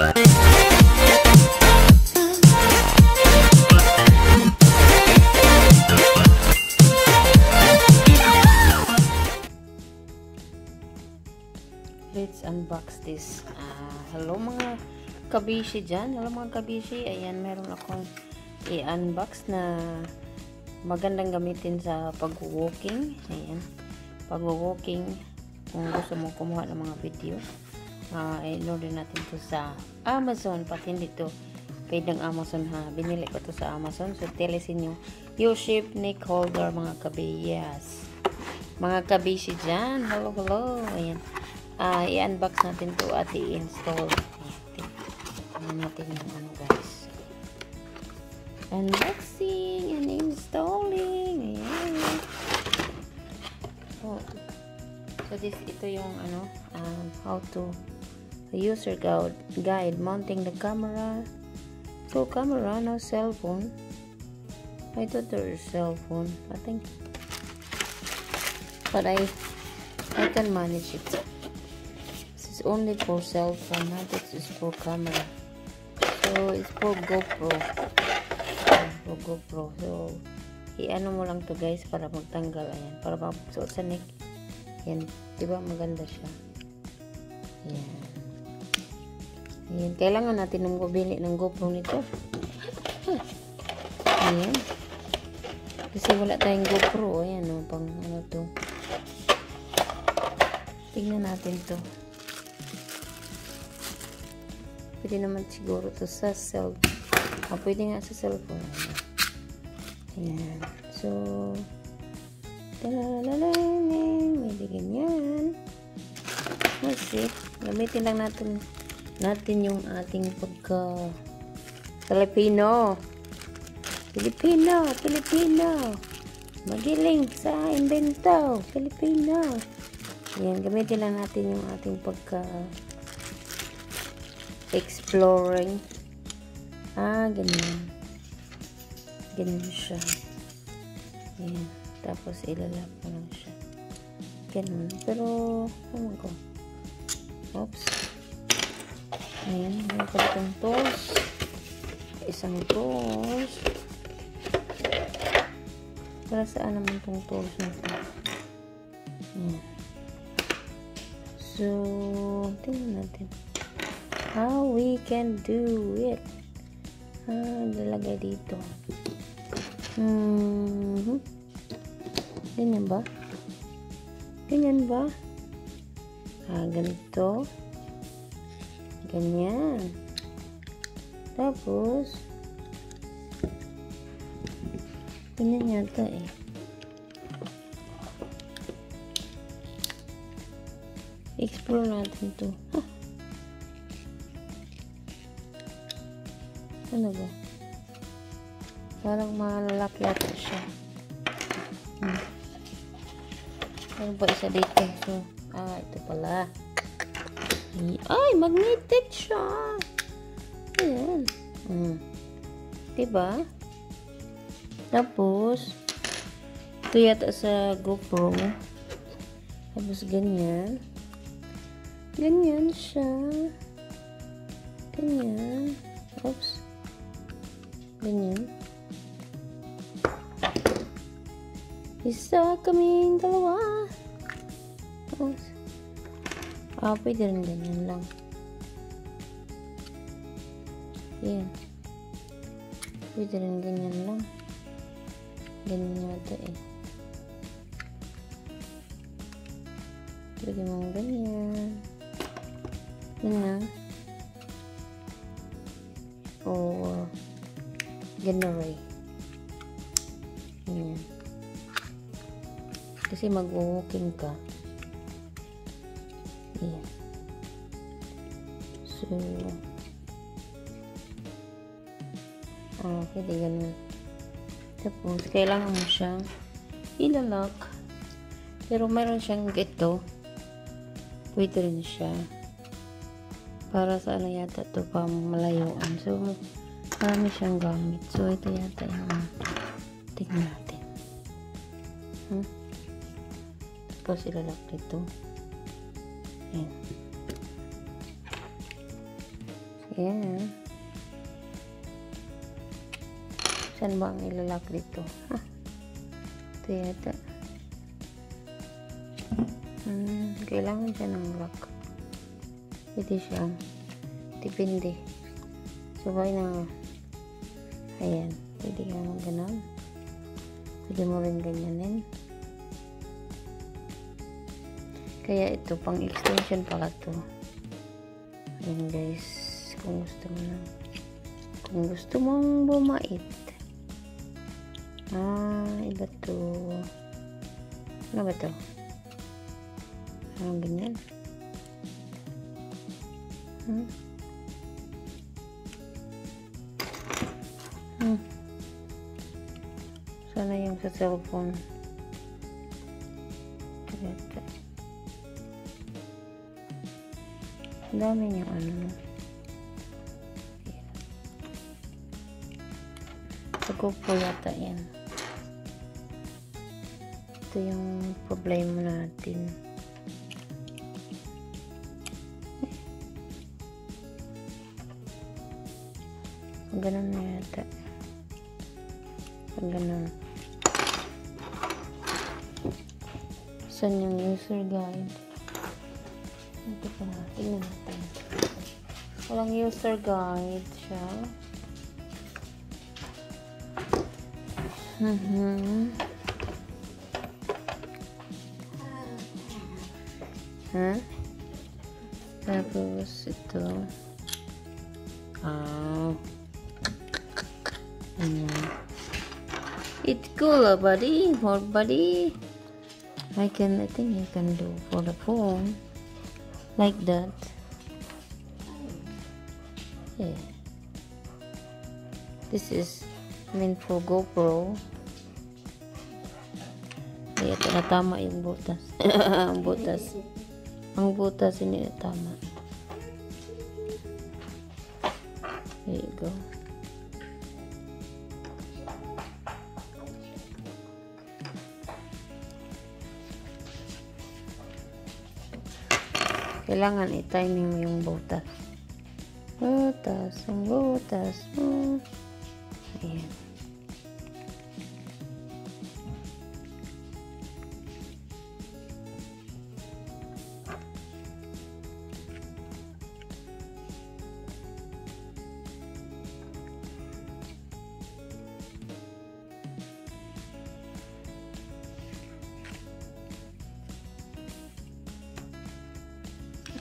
Let's unbox this. Hello mga kabishi dyan. Hello mga kabishi. Ayan, meron akong i-unbox na magandang gamitin sa pag-walking. Ayan. Pag-walking. Kung gusto mo kumuha ng mga video. I-order natin to sa Amazon. Pati hindi to paid ng Amazon ha. Binili ko to sa Amazon. So, Telesen yung U-shape neck holder mga kabiyas. Mga kabishi dyan. Hello, hello. Ayan. I-unbox natin to at i-install. Tingnan natin yung ano guys. Unboxing and installing. Ayan. So ito yung ano, how to user guide mounting the camera. So camera, no cell phone. I thought there is cell phone. I think, but I can manage it. It's only for cell phone, not this is for camera. So it's for GoPro. For GoPro. So i-ano mo lang to guys para magtanggal. Ayan, para magsuot sa neck. Yan, diba maganda siya. Yan. Ayan, kailangan natin nung bumili ng GoPro nito. Ayan. Kasi wala tayong GoPro. Ayan o, pang ano to. Tingnan natin to. Pwede naman siguro to sa pwede nga sa cellphone. Ayan. So, may ganyan. Kasi, gamitin lang natin yung ating pagka Filipino. Magiling sa invento. Filipino. Ayan, gamitin lang natin yung ating pagka exploring. Ganyan. Ganyan siya. Ayan. Tapos, ilalap mo lang siya. Ganun. Pero, ewan ko. Oops. Ayan. Meron pa itong tools. Isang tools. Para saan naman itong tools na ito? Ayan. So, tingnan natin. How we can do it. Nalagay dito. Ganyan ba? Ganyan ba? Ganito. Ganyan. Tapos, ganyan yata eh. Explore natin to. Ano ba? Parang malalaki yata siya. Ano ba isa dito? So, ito pala. Ay, magnetic siya. Ayan. Diba? Tapos, ito yata sa GoPro. Tapos, ganyan. Ganyan siya. Ganyan. Oops. Ganyan. Isa kaming dalawa. Pwede rin ganyan lang. Yan. Pwede rin ganyan lang. Ganyan yata eh. Pwede mong ganyan. Ganyan. Or ganyan. Ganyan. Kasi mag-walking ka. Ayan. So, pwede ganun. Tapos, kailangan mo siyang ilalak. Pero meron siyang ito. Pwede rin siya. Para sa ano yata ito pa malayuan. So, marami siyang gamit. So, ito yata yung tignan natin. Tapos, ilalak dito. Ayan. So, Yan. Saan ba ang ilalak dito? Ito yata. Kailangan siya ng lock. Pwede siya. Depende. Sabay na. Ayan. Pwede ka naman ganun. Pwede mo rin ganyanin. Kaya ito, pang extension pala to. Ayan guys. Kung gusto mo na. Kung gusto mong bumait. Iba to. Ano ba to? Ganyan. Sana yung sa cellphone. Dami niya ano. Sago po yata yan. Ito yung problema natin. Ganun na yata. Ganun. Saan yung user guide? Ito pa. Tingnan natin. Walang user guide siya. Tapos ito. It's cool, buddy. More buddy. I think I can do for the phone like that. Yeah. This is meant for GoPro. Kaya tama yung butas. Ang butas. Ang butas hindi tama. There you go. Kailangan i-timing mo yung butas. Ang butas mo. Ayan.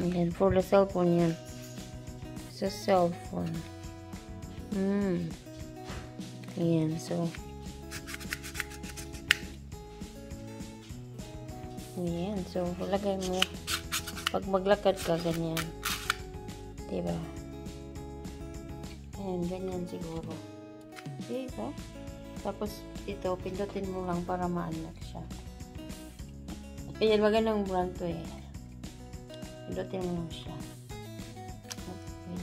Ayan, for the cellphone yan. Sa cellphone. Ayan, so. Ayan, so, lagay mo. Pag maglakad ka, ganyan. Diba? Ayan, ganyan siguro. Diba? Tapos, ito, pindutin mo lang para ma-unlock siya. Ayan, magandang brand to eh. Pindutin mo lang siya.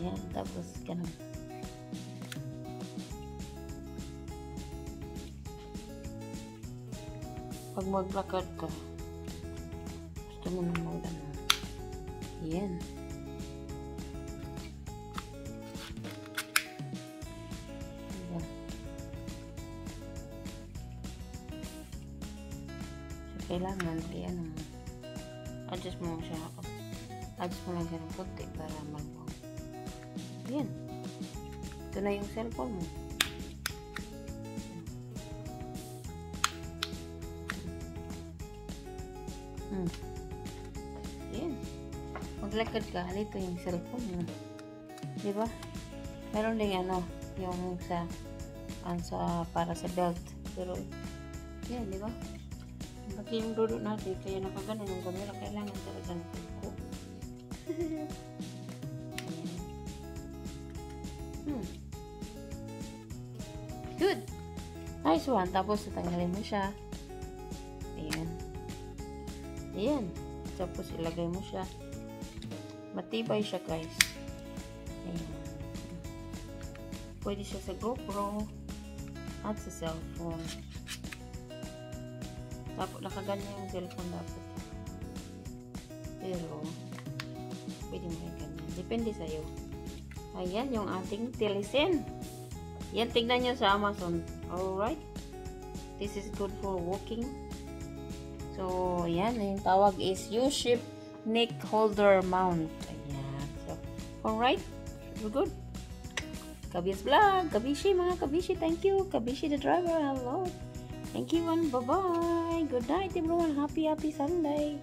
Ayan, tapos ganun. Pag maglakad ka, gusto mo na mag-ano. Ayan. Diba? So, kailangan, kaya ano, adjust mo siya. Adjust mo lang siya ng konti para malbong. Ayan. Ito na yung cellphone mo. Ayan. Maglakad ka, halito yung cellphone mo. Diba? Meron din ano, yung sa para sa belt. Pero, yan, diba? Pati yung dulo natin, kaya nakaganon yung camera, kailangan talaga ng ko. Good. Nice one. Tapos, tatanggalin mo siya. Ayan. Ayan. Tapos, ilagay mo siya. Matibay siya, guys. Ayan. Pwede siya sa GoPro at sa cellphone. Tapos, nakaganyan yung cellphone dapat. Pero, pwede mo yung ganyan. Depende sa'yo. Ayan, yung ating Telesen. Yan, tignan nyo sa Amazon. Alright. This is good for walking. So, ayan. Yung tawag is U-shape neck holder mount. Ayan. So, alright. We're good. Kbea's vlog. Kabishi, mga Kabishi. Thank you. Kabishi the driver. Hello. Thank you and bye-bye. Good night, everyone. Happy Sunday.